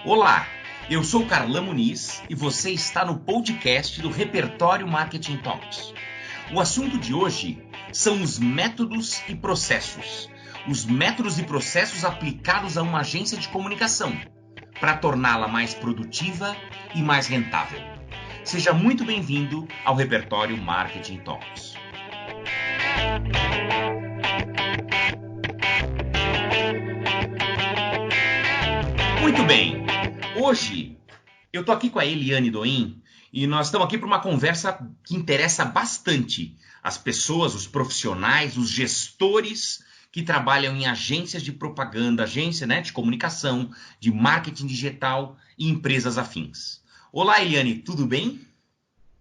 Olá, eu sou Carlan Muniz e você está no podcast do Repertório Marketing Talks. O assunto de hoje são os métodos e processos. Os métodos e processos aplicados a uma agência de comunicação para torná-la mais produtiva e mais rentável. Seja muito bem-vindo ao Repertório Marketing Talks. Muito bem, hoje eu estou aqui com a Eliane Doim e nós estamos aqui para uma conversa que interessa bastante as pessoas, os profissionais, os gestores que trabalham em agências de propaganda, agência, de comunicação, de marketing digital e empresas afins. Olá, Eliane, tudo bem?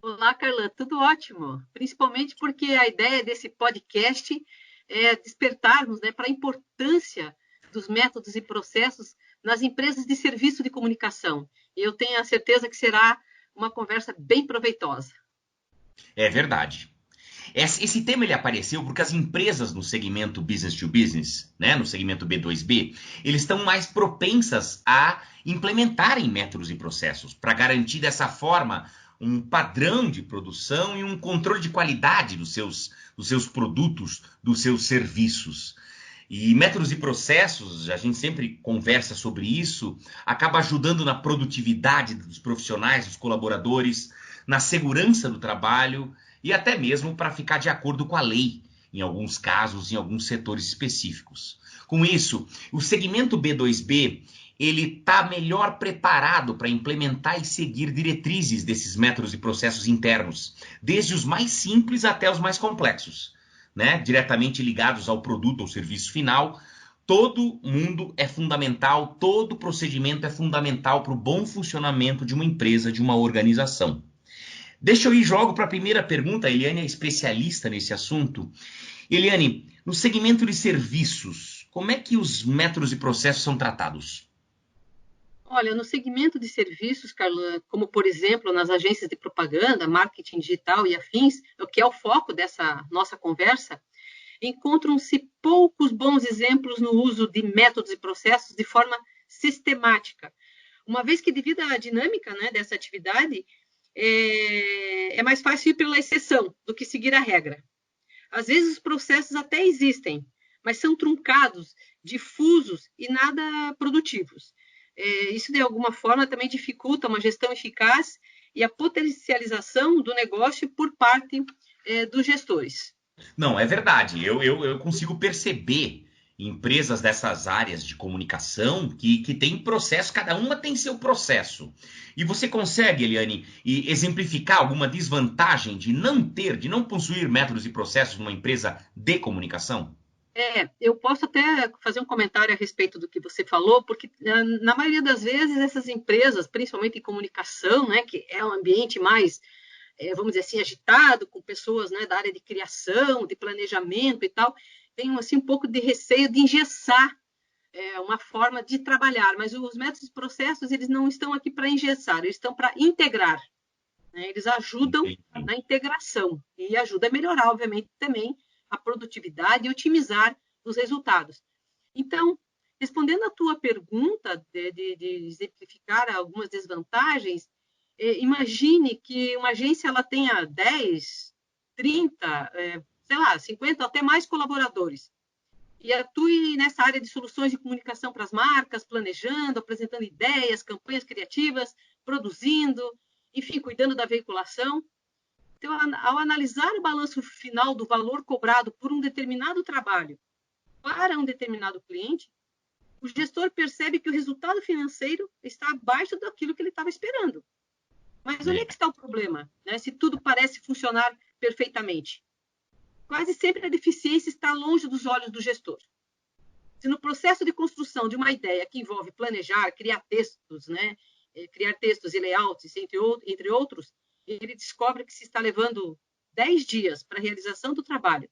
Olá, Carlan, tudo ótimo, principalmente porque a ideia desse podcast é despertarmos para a importância dos métodos e processos nas empresas de serviço de comunicação. E eu tenho a certeza que será uma conversa bem proveitosa. É verdade. Esse tema ele apareceu porque as empresas no segmento business to business, no segmento B2B, eles estão mais propensas a implementarem métodos e processos para garantir dessa forma um padrão de produção e um controle de qualidade dos seus produtos, dos seus serviços. E métodos e processos, a gente sempre conversa sobre isso, acaba ajudando na produtividade dos profissionais, dos colaboradores, na segurança do trabalho e até mesmo para ficar de acordo com a lei, em alguns casos, em alguns setores específicos. Com isso, o segmento B2B ele está melhor preparado para implementar e seguir diretrizes desses métodos e processos internos, desde os mais simples até os mais complexos, diretamente ligados ao produto ou serviço final. Todo mundo é fundamental, todo procedimento é fundamental para o bom funcionamento de uma empresa, de uma organização. Deixa eu ir logo para a primeira pergunta. A Eliane é especialista nesse assunto. Eliane, no segmento de serviços, como é que os métodos e processos são tratados? Olha, no segmento de serviços, Carlan, como por exemplo nas agências de propaganda, marketing digital e afins, o que é o foco dessa nossa conversa, encontram-se poucos bons exemplos no uso de métodos e processos de forma sistemática. Uma vez que, devido à dinâmica dessa atividade, é mais fácil ir pela exceção do que seguir a regra. Às vezes os processos até existem, mas são truncados, difusos e nada produtivos. Isso, de alguma forma, também dificulta uma gestão eficaz e a potencialização do negócio por parte dos gestores. Não, é verdade. Eu consigo perceber empresas dessas áreas de comunicação que têm processo, cada uma tem seu processo. E você consegue, Eliane, exemplificar alguma desvantagem de não possuir métodos e processos numa empresa de comunicação? Eu posso até fazer um comentário a respeito do que você falou, porque na maioria das vezes essas empresas, principalmente em comunicação, que é um ambiente mais, vamos dizer assim, agitado, com pessoas da área de criação, de planejamento e tal, tem assim, um pouco de receio de engessar uma forma de trabalhar, mas os métodos e processos eles não estão aqui para engessar, eles estão para integrar. Eles ajudam Entendi. na integração e ajuda a melhorar, obviamente, também a produtividade e otimizar os resultados. Então, respondendo à tua pergunta de exemplificar algumas desvantagens, imagine que uma agência ela tenha 10, 30, 50 até mais colaboradores e atue nessa área de soluções de comunicação para as marcas, planejando, apresentando ideias, campanhas criativas, produzindo, enfim, cuidando da veiculação. Então, ao analisar o balanço final do valor cobrado por um determinado trabalho para um determinado cliente, o gestor percebe que o resultado financeiro está abaixo daquilo que ele estava esperando. Mas onde é que está o problema? Se tudo parece funcionar perfeitamente? Quase sempre a deficiência está longe dos olhos do gestor. Se no processo de construção de uma ideia que envolve planejar, criar textos e layouts, entre outros, ele descobre que se está levando 10 dias para a realização do trabalho,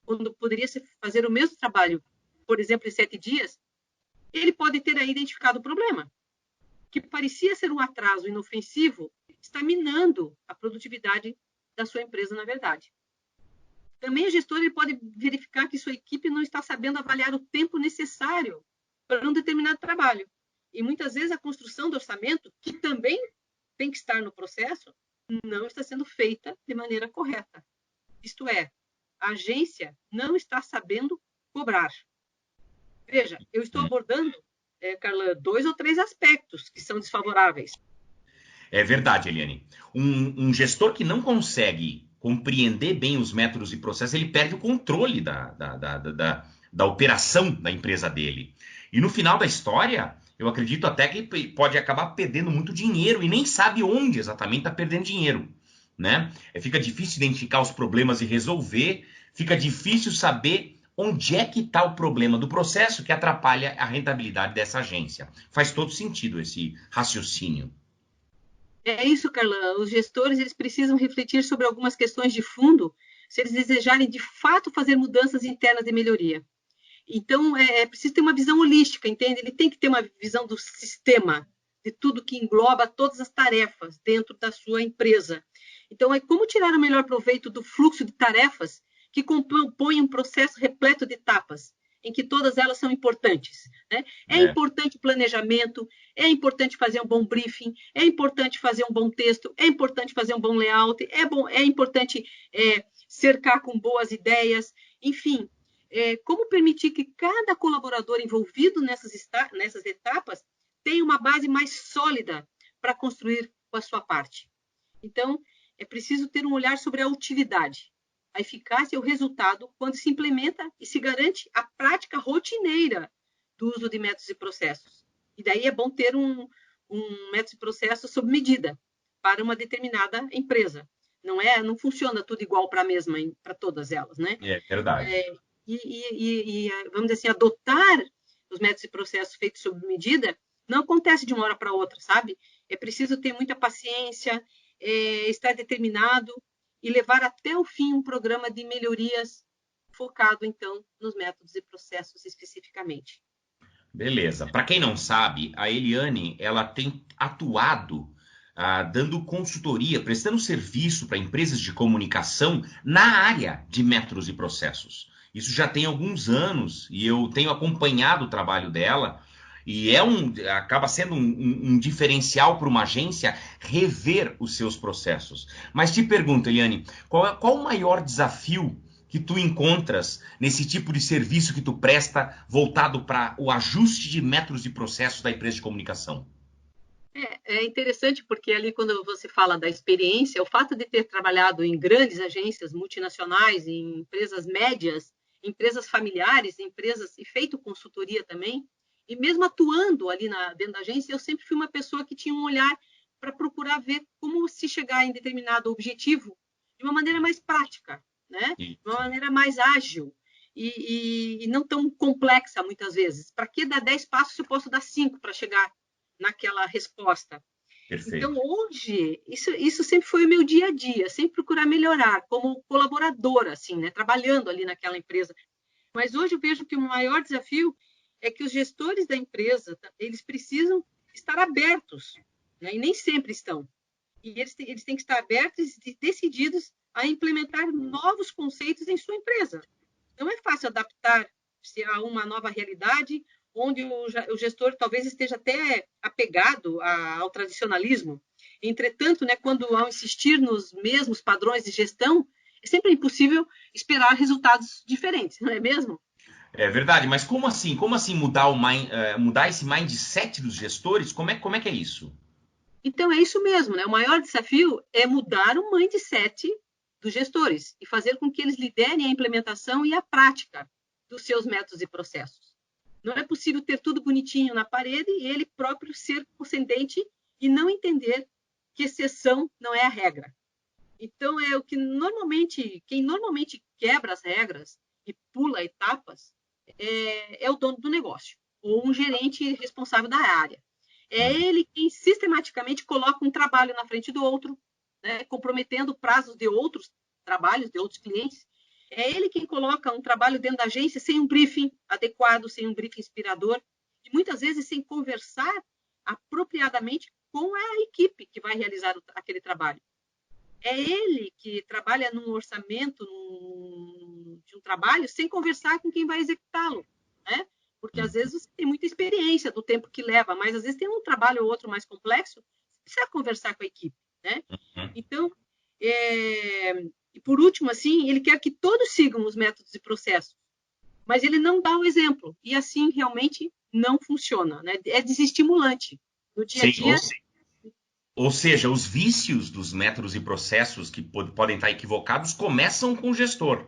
quando poderia fazer o mesmo trabalho, por exemplo, em 7 dias, ele pode ter aí identificado o problema. Que parecia ser um atraso inofensivo, está minando a produtividade da sua empresa, na verdade. Também o gestor ele pode verificar que sua equipe não está sabendo avaliar o tempo necessário para um determinado trabalho. E muitas vezes a construção do orçamento, que também tem que estar no processo, não está sendo feita de maneira correta. Isto é, a agência não está sabendo cobrar. Veja, eu estou abordando, Carla, 2 ou 3 aspectos que são desfavoráveis. É verdade, Eliane. Um gestor que não consegue compreender bem os métodos e processos, ele perde o controle da operação da empresa dele. E no final da história, eu acredito até que pode acabar perdendo muito dinheiro e nem sabe onde exatamente está perdendo dinheiro, né? Fica difícil identificar os problemas e resolver, fica difícil saber onde é que está o problema do processo que atrapalha a rentabilidade dessa agência. Faz todo sentido esse raciocínio. É isso, Carla. Os gestores eles precisam refletir sobre algumas questões de fundo se eles desejarem de fato fazer mudanças internas de melhoria. Então, é preciso ter uma visão holística, entende? Ele tem que ter uma visão do sistema, de tudo que engloba todas as tarefas dentro da sua empresa. Então, é como tirar o melhor proveito do fluxo de tarefas que compõe um processo repleto de etapas, em que todas elas são importantes. Né? É importante o planejamento, é importante fazer um bom briefing, é importante fazer um bom texto, é importante fazer um bom layout, é importante cercar com boas ideias, enfim, como permitir que cada colaborador envolvido nessas etapas tenha uma base mais sólida para construir com a sua parte. Então, é preciso ter um olhar sobre a utilidade, a eficácia e o resultado quando se implementa e se garante a prática rotineira do uso de métodos e processos. E daí é bom ter um método e processo sob medida para uma determinada empresa. Não funciona tudo igual para todas elas, né? É verdade. Vamos dizer assim, adotar os métodos e processos feitos sob medida não acontece de uma hora para outra, sabe? É preciso ter muita paciência, estar determinado e levar até o fim um programa de melhorias focado, então, nos métodos e processos especificamente. Beleza. Para quem não sabe, a Eliane, ela tem atuado dando consultoria, prestando serviço para empresas de comunicação na área de métodos e processos. Isso já tem alguns anos e eu tenho acompanhado o trabalho dela e acaba sendo um diferencial para uma agência rever os seus processos. Mas te pergunto, Eliane, qual o maior desafio que tu encontras nesse tipo de serviço que tu presta voltado para o ajuste de métodos e processos da empresa de comunicação? É interessante porque ali quando você fala da experiência, o fato de ter trabalhado em grandes agências multinacionais, em empresas médias, empresas familiares, empresas e feito consultoria também, e mesmo atuando ali dentro da agência, eu sempre fui uma pessoa que tinha um olhar para procurar ver como se chegar em determinado objetivo de uma maneira mais prática, né? De uma maneira mais ágil e não tão complexa muitas vezes. Para que dar 10 passos se eu posso dar 5 para chegar naquela resposta? Então, Perfeito. hoje, isso sempre foi o meu dia a dia, sempre procurar melhorar como colaboradora, assim, né? Trabalhando ali naquela empresa. Mas hoje eu vejo que o maior desafio é que os gestores da empresa, eles precisam estar abertos, né? E nem sempre estão. E eles têm que estar abertos e decididos a implementar novos conceitos em sua empresa. Não é fácil adaptar-se a uma nova realidade onde o gestor talvez esteja até apegado ao tradicionalismo. Entretanto, né, quando ao insistir nos mesmos padrões de gestão, é sempre impossível esperar resultados diferentes, não é mesmo? É verdade, mas como assim? Como assim mudar esse mindset dos gestores? Como é que é isso? Então, é isso mesmo, né? O maior desafio é mudar o mindset dos gestores e fazer com que eles liderem a implementação e a prática dos seus métodos e processos. Não é possível ter tudo bonitinho na parede e ele próprio ser transcendente e não entender que exceção não é a regra. Então, é o que quem normalmente quebra as regras e pula etapas é o dono do negócio ou um gerente responsável da área. É ele quem sistematicamente coloca um trabalho na frente do outro, né, comprometendo prazos de outros trabalhos, de outros clientes. É ele quem coloca um trabalho dentro da agência sem um briefing adequado, sem um briefing inspirador, e muitas vezes sem conversar apropriadamente com a equipe que vai realizar aquele trabalho. É ele que trabalha num orçamento de um trabalho sem conversar com quem vai executá-lo, né? porque às vezes você tem muita experiência do tempo que leva, mas às vezes tem um trabalho ou outro mais complexo, você precisa conversar com a equipe, né? Então, e por último, assim, ele quer que todos sigam os métodos e processos, mas ele não dá o exemplo, e assim realmente não funciona, né? É desestimulante. No dia a Sim, dia, ou seja, os vícios dos métodos e processos que podem estar equivocados começam com o gestor.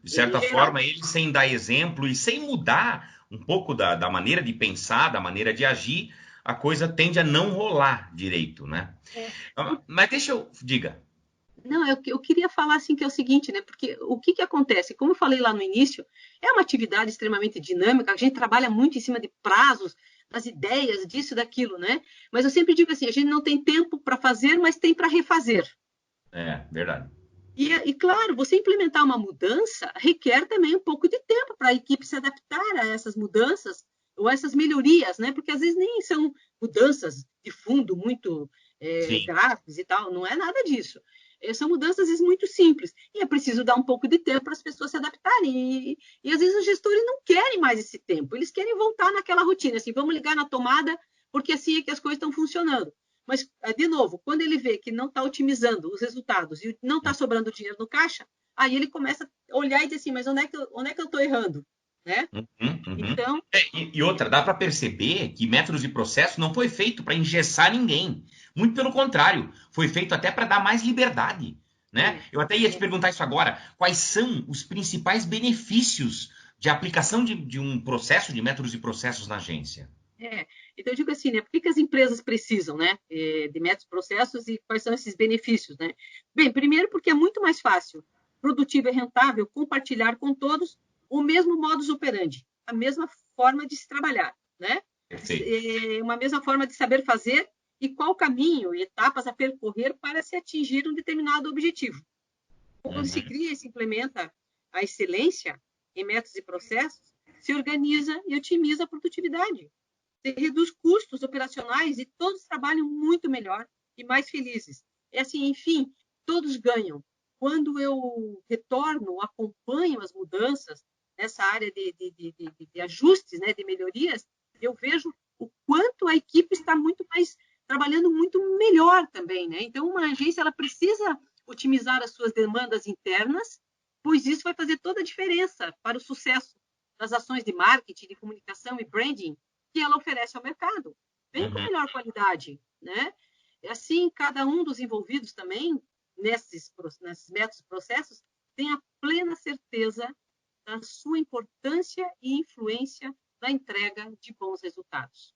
De em certa geral, forma, ele sem dar exemplo e sem mudar um pouco da maneira de pensar, da maneira de agir, a coisa tende a não rolar direito, né? é, Mas deixa eu... Diga. não, eu queria falar assim que é o seguinte, né? Porque o que acontece? Como eu falei lá no início, é uma atividade extremamente dinâmica, a gente trabalha muito em cima de prazos, das ideias, disso, daquilo, né? Mas eu sempre digo assim, a gente não tem tempo para fazer, mas tem para refazer. É, verdade. E, claro, você implementar uma mudança requer também um pouco de tempo para a equipe se adaptar a essas mudanças ou essas melhorias, né? Porque às vezes nem são mudanças de fundo muito Sim. graves e tal, não é nada disso. São mudanças, às vezes, muito simples. E é preciso dar um pouco de tempo para as pessoas se adaptarem. E às vezes os gestores não querem mais esse tempo, eles querem voltar naquela rotina, assim, vamos ligar na tomada, porque assim é que as coisas estão funcionando. Mas, de novo, quando ele vê que não está otimizando os resultados e não está sobrando dinheiro no caixa, aí ele começa a olhar e dizer assim, mas onde é que eu estou errando? Né? Uhum. Então, E outra, dá para perceber que métodos e processos não foi feito para engessar ninguém. Muito pelo contrário, foi feito até para dar mais liberdade, né? é, Eu até ia te é, perguntar isso agora. Quais são os principais benefícios de aplicação de um processo, de métodos e processos na agência? é. Então, eu digo assim, né? Por que as empresas precisam, né? De métodos, processos e quais são esses benefícios, né? Bem, primeiro porque é muito mais fácil, produtivo e rentável compartilhar com todos o mesmo modus operandi, a mesma forma de se trabalhar, né? Perfeito. Uma mesma forma de saber fazer e qual caminho e etapas a percorrer para se atingir um determinado objetivo. Quando se Uhum. cria e se implementa a excelência em métodos e processos, se organiza e otimiza a produtividade. Se reduz custos operacionais e todos trabalham muito melhor e mais felizes. É assim, enfim, todos ganham. Quando eu retorno, acompanho as mudanças nessa área de ajustes, né, de melhorias, eu vejo o quanto a equipe está muito mais trabalhando muito melhor também, né? Então, uma agência ela precisa otimizar as suas demandas internas, pois isso vai fazer toda a diferença para o sucesso das ações de marketing, de comunicação e branding que ela oferece ao mercado. Vem com Uhum. melhor qualidade, né? E assim, cada um dos envolvidos também nesses métodos e processos tem a plena certeza da sua importância e influência na entrega de bons resultados.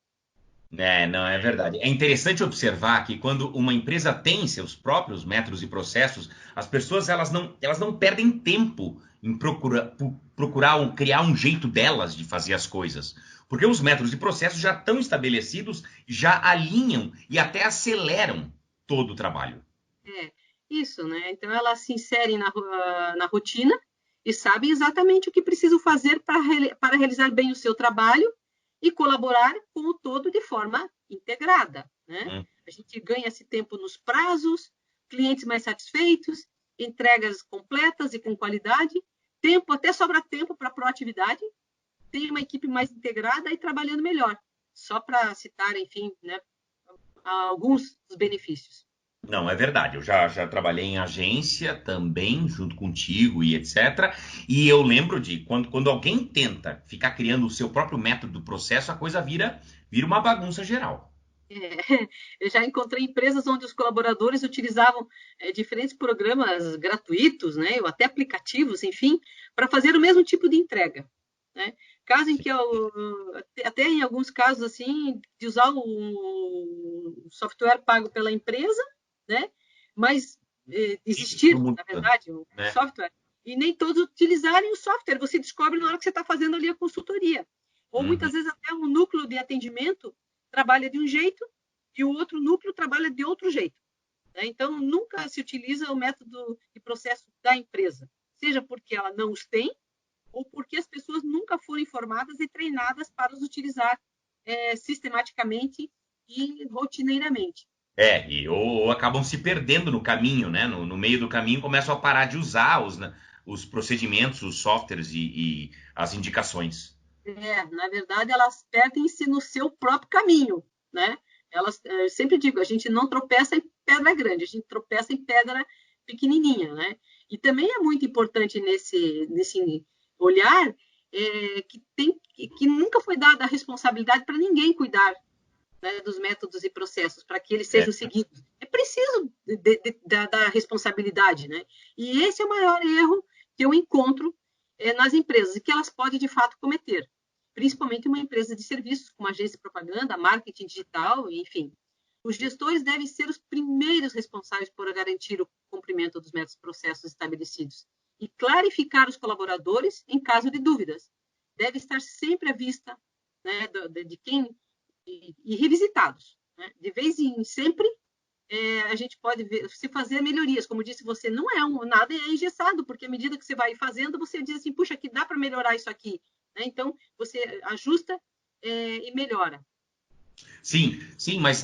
É, não, é verdade. É interessante observar que quando uma empresa tem seus próprios métodos e processos, as pessoas elas não perdem tempo em procurar criar um jeito delas de fazer as coisas. Porque os métodos e processos já estão estabelecidos, já alinham e até aceleram todo o trabalho. É, isso, né? Então, elas se inserem na rotina e sabem exatamente o que precisam fazer para realizar bem o seu trabalho e colaborar com o todo de forma integrada, né? Hum. A gente ganha esse tempo nos prazos, clientes mais satisfeitos, entregas completas e com qualidade, tempo, até sobra tempo para proatividade, tem uma equipe mais integrada e trabalhando melhor. Só para citar, enfim, né, alguns dos benefícios. Não, é verdade. Eu já trabalhei em agência também, junto contigo e etc. E eu lembro de quando alguém tenta ficar criando o seu próprio método do processo, a coisa vira uma bagunça geral. É, eu já encontrei empresas onde os colaboradores utilizavam diferentes programas gratuitos, né, ou até aplicativos, enfim, para fazer o mesmo tipo de entrega. Né? Caso em que, até em alguns casos, assim, de usar o software pago pela empresa, né, mas Isso existir, na muda, verdade, o né? software, e nem todos utilizarem o software. Você descobre na hora que você está fazendo ali a consultoria. Ou Uhum. muitas vezes até um núcleo de atendimento trabalha de um jeito e o outro núcleo trabalha de outro jeito. Né? Então, nunca se utiliza o método e processo da empresa, seja porque ela não os tem ou porque as pessoas nunca foram informadas e treinadas para os utilizar sistematicamente e rotineiramente. Ou acabam se perdendo no caminho, né? No meio do caminho começam a parar de usar os procedimentos, os softwares e as indicações. Na verdade, elas perdem-se no seu próprio caminho, né? Eu sempre digo, a gente não tropeça em pedra grande, a gente tropeça em pedra pequenininha, né? E também é muito importante nesse olhar que nunca foi dada a responsabilidade para ninguém cuidar, né, dos métodos e processos para que eles sejam seguidos. É preciso da responsabilidade, né? E esse é o maior erro que eu encontro nas empresas e que elas podem de fato cometer, principalmente uma empresa de serviços, como agência de propaganda, marketing digital, enfim. Os gestores devem ser os primeiros responsáveis por garantir o cumprimento dos métodos e processos estabelecidos e clarificar os colaboradores em caso de dúvidas. Deve estar sempre à vista, né, de quem e revisitados, né? De vez em sempre a gente pode se fazer melhorias. Como disse você, não é nada é engessado, porque à medida que você vai fazendo, você diz assim, puxa, que dá para melhorar isso aqui, né? Então você ajusta e melhora. Sim, sim, mas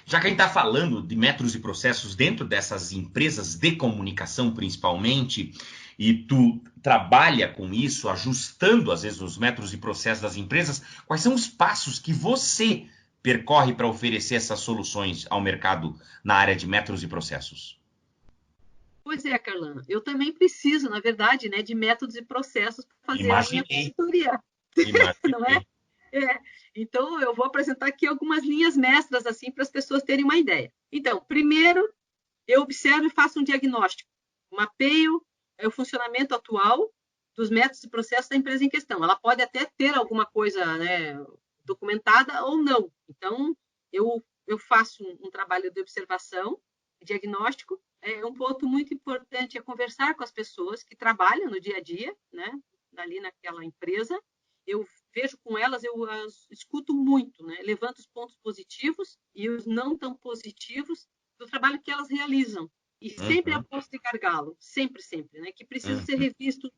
já que a gente está falando de métodos e processos dentro dessas empresas de comunicação, principalmente, e tu trabalha com isso, ajustando às vezes os métodos e processos das empresas, quais são os passos que você percorre para oferecer essas soluções ao mercado na área de métodos e processos? Pois é, Carlana, eu também preciso, na verdade, né, de métodos e processos para fazer a minha Imaginei, consultoria, não é? imaginei. É. Então, eu vou apresentar aqui algumas linhas mestras assim para as pessoas terem uma ideia. Então, primeiro, eu observo e faço um diagnóstico, mapeio o funcionamento atual dos métodos e processos da empresa em questão. Ela pode até ter alguma coisa, né, documentada ou não. Então, eu faço um trabalho de observação, diagnóstico. Um ponto muito importante é conversar com as pessoas que trabalham no dia a dia, né, ali naquela empresa. Eu vejo com elas, eu as escuto muito, né, levanto os pontos positivos e os não tão positivos do trabalho que elas realizam. E sempre Uhum, a ponto de gargalo, sempre, sempre, né? Que precisam ser uhum, revistos,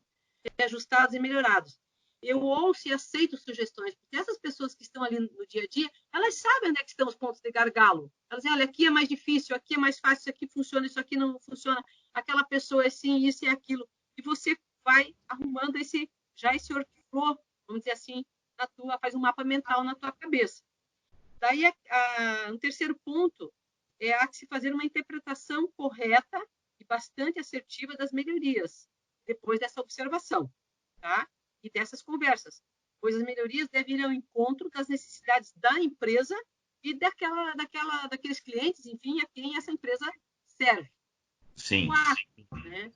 ajustados e melhorados. Eu ouço e aceito sugestões, porque essas pessoas que estão ali no dia a dia, elas sabem onde é que estão os pontos de gargalo. Elas dizem, olha, aqui é mais difícil, aqui é mais fácil, isso aqui funciona, isso aqui não funciona, aquela pessoa é assim, isso e aquilo. E você vai arrumando esse workflow, vamos dizer assim, faz um mapa mental na tua cabeça. Daí, um terceiro ponto é a se fazer uma interpretação correta e bastante assertiva das melhorias, depois dessa observação, tá? E dessas conversas, pois as melhorias devem ir ao encontro das necessidades da empresa e daqueles clientes, enfim, a quem essa empresa serve. sim. Quatro, né?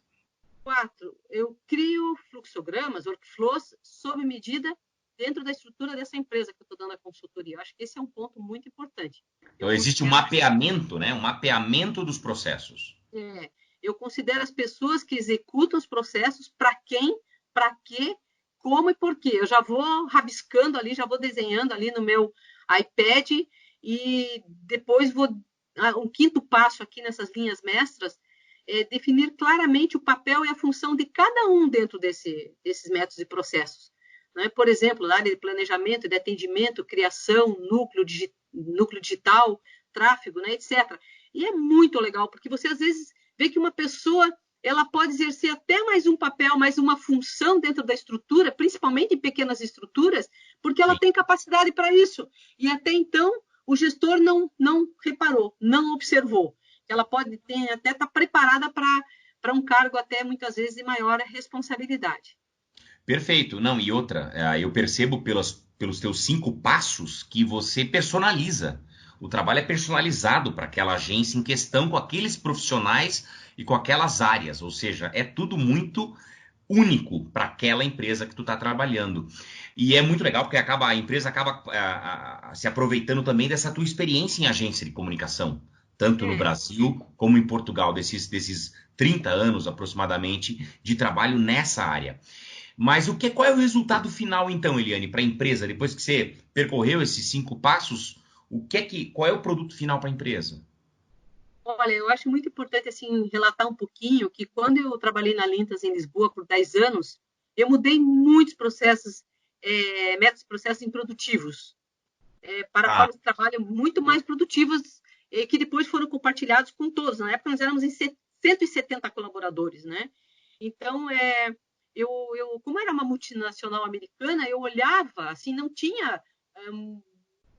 Quatro, eu crio fluxogramas, workflows, sob medida dentro da estrutura dessa empresa que eu estou dando a consultoria. Eu acho que esse é um ponto muito importante. Eu Então existe um considero, mapeamento, né? Um mapeamento dos processos. eu considero as pessoas que executam os processos para quem, para quê, como e por quê. Eu já vou rabiscando ali, já vou desenhando ali no meu iPad e depois vou um quinto passo aqui nessas linhas mestras é definir claramente o papel e a função de cada um dentro desses métodos e processos. Né? Por exemplo, na área de planejamento, de atendimento, criação, núcleo digital, tráfego, né, etc. E é muito legal, porque você às vezes vê que uma pessoa ela pode exercer até mais um papel, mais uma função dentro da estrutura, principalmente em pequenas estruturas, porque ela Sim. tem capacidade para isso. E até então o gestor não reparou, não observou. Ela pode até estar preparada para um cargo até muitas vezes de maior responsabilidade. Perfeito. Não, e outra, eu percebo pelos teus 5 passos que você personaliza. O trabalho é personalizado para aquela agência em questão, com aqueles profissionais e com aquelas áreas. Ou seja, é tudo muito único para aquela empresa que tu está trabalhando. E é muito legal porque a empresa acaba se aproveitando também dessa tua experiência em agência de comunicação, tanto no É, Brasil como em Portugal, desses 30 anos aproximadamente de trabalho nessa área. Mas qual é o resultado final, então, Eliane, para a empresa, depois que você percorreu esses 5 passos, qual é o produto final para a empresa? olha, eu acho muito importante assim relatar um pouquinho que quando eu trabalhei na Lintas em Lisboa por 10 anos, eu mudei muitos processos, métodos de processos improdutivos, para Ah, formas de trabalho muito mais produtivas, que depois foram compartilhados com todos. Na época nós éramos em 170 colaboradores, né? Então, como era uma multinacional americana, eu olhava, assim, não tinha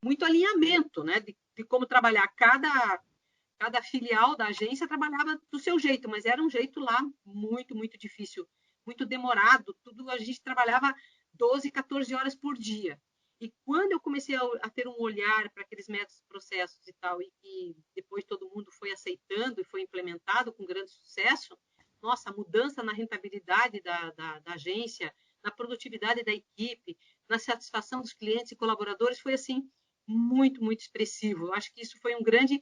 muito alinhamento, né, de como trabalhar. Cada filial da agência trabalhava do seu jeito, mas era um jeito lá muito, muito difícil, muito demorado. Tudo a gente trabalhava 12, 14 horas por dia. E quando eu comecei a ter um olhar para aqueles métodos, processos e tal, e que depois todo mundo foi aceitando e foi implementado com grande sucesso, nossa, a mudança na rentabilidade da agência, na produtividade da equipe, na satisfação dos clientes e colaboradores foi assim muito, muito expressivo. Eu acho que isso foi um grande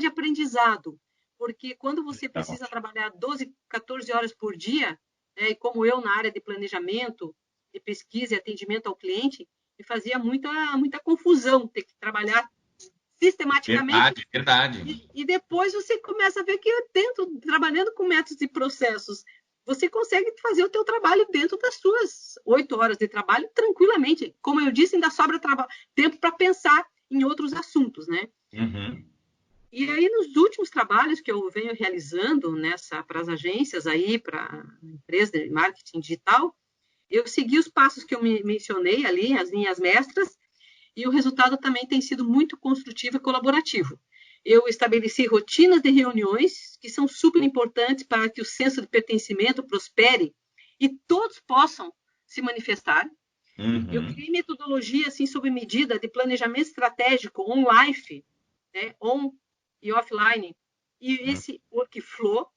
aprendizado, porque quando você precisa trabalhar 12, 14 horas por dia, né, e como eu na área de planejamento, de pesquisa e atendimento ao cliente, me fazia muita confusão ter que trabalhar sistematicamente. Verdade. E depois você começa a ver que trabalhando com métodos e processos, você consegue fazer o teu trabalho dentro das suas 8 horas de trabalho tranquilamente. Como eu disse, ainda sobra tempo para pensar em outros assuntos, né? Uhum. E aí, nos últimos trabalhos que eu venho realizando para as agências aí, para a empresa de marketing digital, eu segui os passos que eu mencionei ali, as linhas mestras, e o resultado também tem sido muito construtivo e colaborativo. Eu estabeleci rotinas de reuniões que são super importantes para que o senso de pertencimento prospere e todos possam se manifestar. Uhum. Eu criei metodologia assim sob medida de planejamento estratégico on-life, né, on e offline, e esse workflow.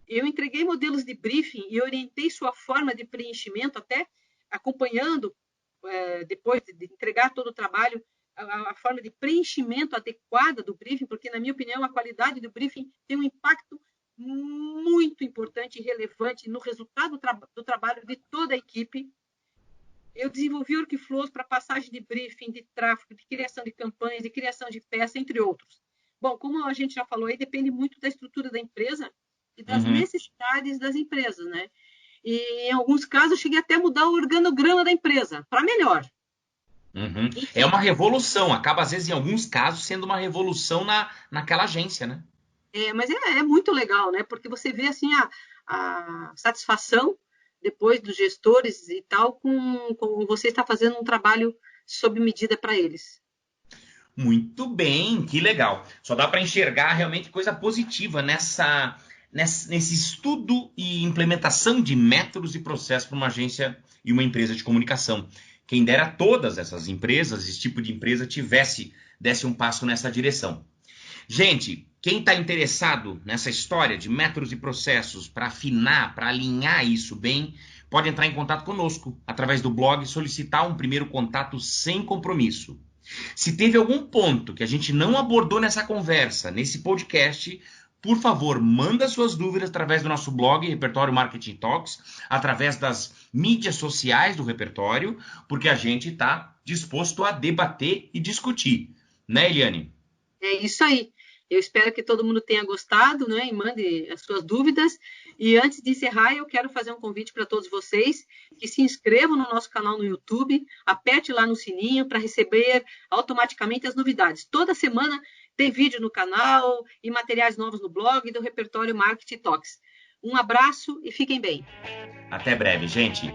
Eu entreguei modelos de briefing e orientei sua forma de preenchimento, até acompanhando, depois de entregar todo o trabalho, a forma de preenchimento adequada do briefing, porque, na minha opinião, a qualidade do briefing tem um impacto muito importante e relevante no resultado do trabalho de toda a equipe. Eu desenvolvi workflows para passagem de briefing, de tráfego, de criação de campanhas, de criação de peça, entre outros. Bom, como a gente já falou aí, depende muito da estrutura da empresa e das necessidades das empresas, né? E em alguns casos eu cheguei até a mudar o organograma da empresa para melhor. Uhum. É uma revolução, acaba às vezes em alguns casos sendo uma revolução naquela agência, né? Mas é muito legal, né? Porque você vê assim a satisfação depois dos gestores e tal com você está fazendo um trabalho sob medida para eles. Muito bem, que legal. Só dá para enxergar realmente coisa positiva nesse estudo e implementação de métodos e processos para uma agência e uma empresa de comunicação. Quem dera todas essas empresas, esse tipo de empresa, desse um passo nessa direção. Gente, quem está interessado nessa história de métodos e processos para afinar, para alinhar isso bem, pode entrar em contato conosco através do blog e solicitar um primeiro contato sem compromisso. Se teve algum ponto que a gente não abordou nessa conversa, nesse podcast, por favor, manda suas dúvidas através do nosso blog, Repertório Marketing Talks, através das mídias sociais do Repertório, porque a gente está disposto a debater e discutir. Né, Eliane? É isso aí. Eu espero que todo mundo tenha gostado, né? E mande as suas dúvidas. E antes de encerrar, eu quero fazer um convite para todos vocês que se inscrevam no nosso canal no YouTube, aperte lá no sininho para receber automaticamente as novidades. Toda semana tem vídeo no canal e materiais novos no blog do Repertório Marketing Talks. Um abraço e fiquem bem. Até breve, gente.